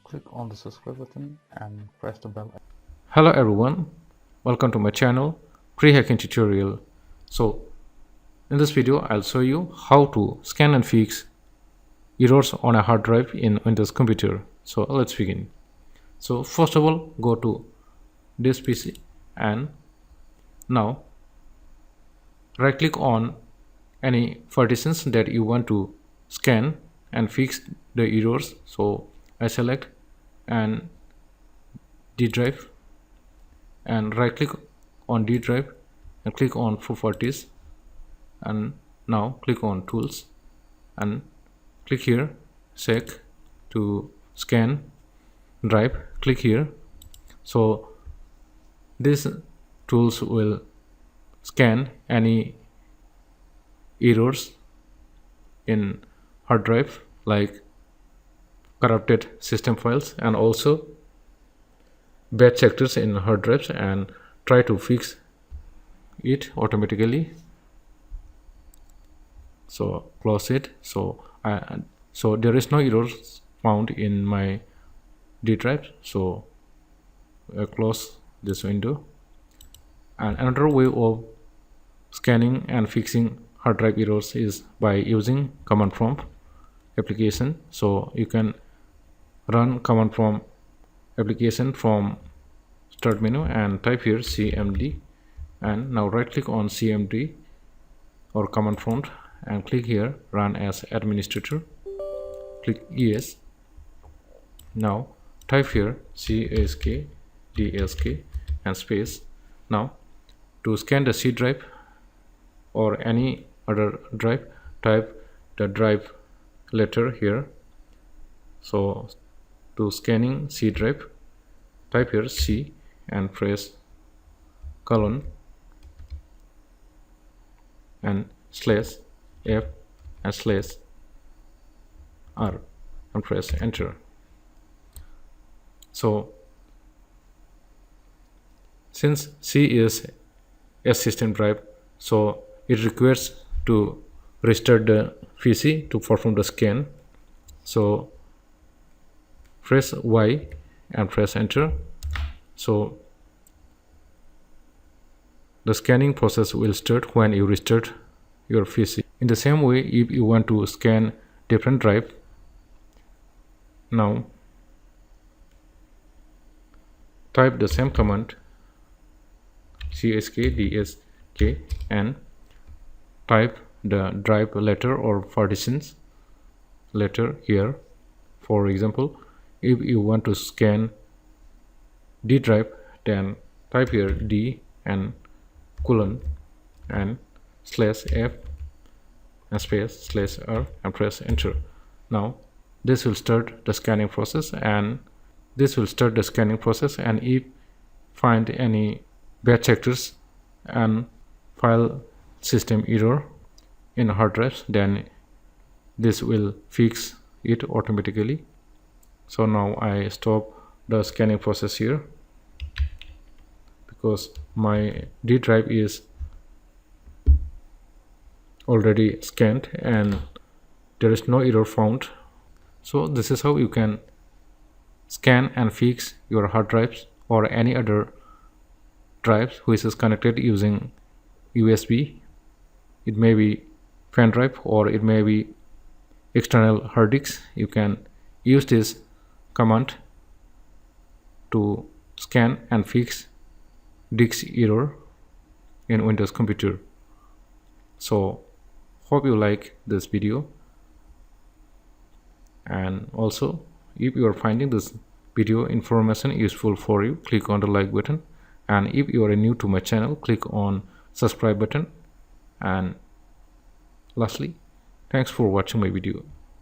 Click on the subscribe button and press the bell. Hello everyone, welcome to my channel Pre-Hacking Tutorial. So in this video I'll show you how to scan and fix errors on a hard drive in Windows computer. So let's begin. So first of all, go to this PC and now right click on any partitions that you want to scan and fix the errors. So I select and D drive and right click on D drive and click on properties, and now click on tools and click here check to scan drive, click here. So these tools will scan any errors in hard drive like corrupted system files and also bad sectors in hard drives and try to fix it automatically. So close it. So there is no errors found in my D drive, so I close this window. And another way of scanning and fixing hard drive errors is by using command prompt application. So you can run command prompt application from start menu and type here cmd, and now right click on cmd or command prompt and click here run as administrator, click yes. Now type here csk dsk and space. Now to scan the C drive or any other drive, type the drive letter here. So to scanning C drive, type here C and press colon and slash F and slash R and press enter. So since C is a system drive, so it requires to restart the PC to perform the scan. So press Y and press enter. So the scanning process will start when you restart your PC. In the same way, if you want to scan different drive, now type the same command csk dsk and type the drive letter or partitions letter here. For example, if you want to scan D drive, then type here D and colon and slash F and space slash R and press enter. Now this will start the scanning process, and if find any bad sectors and file system error in hard drives, then this will fix it automatically. So now I stop the scanning process here because my D drive is already scanned and there is no error found. So this is how you can scan and fix your hard drives or any other drives which is connected using USB. It may be pen drive or it may be external hard disk. You can use this command to scan and fix disk error in Windows computer. So hope you like this video, and also if you are finding this video information useful for you, click on the like button, and if you are new to my channel, click on subscribe button. And lastly, thanks for watching my video.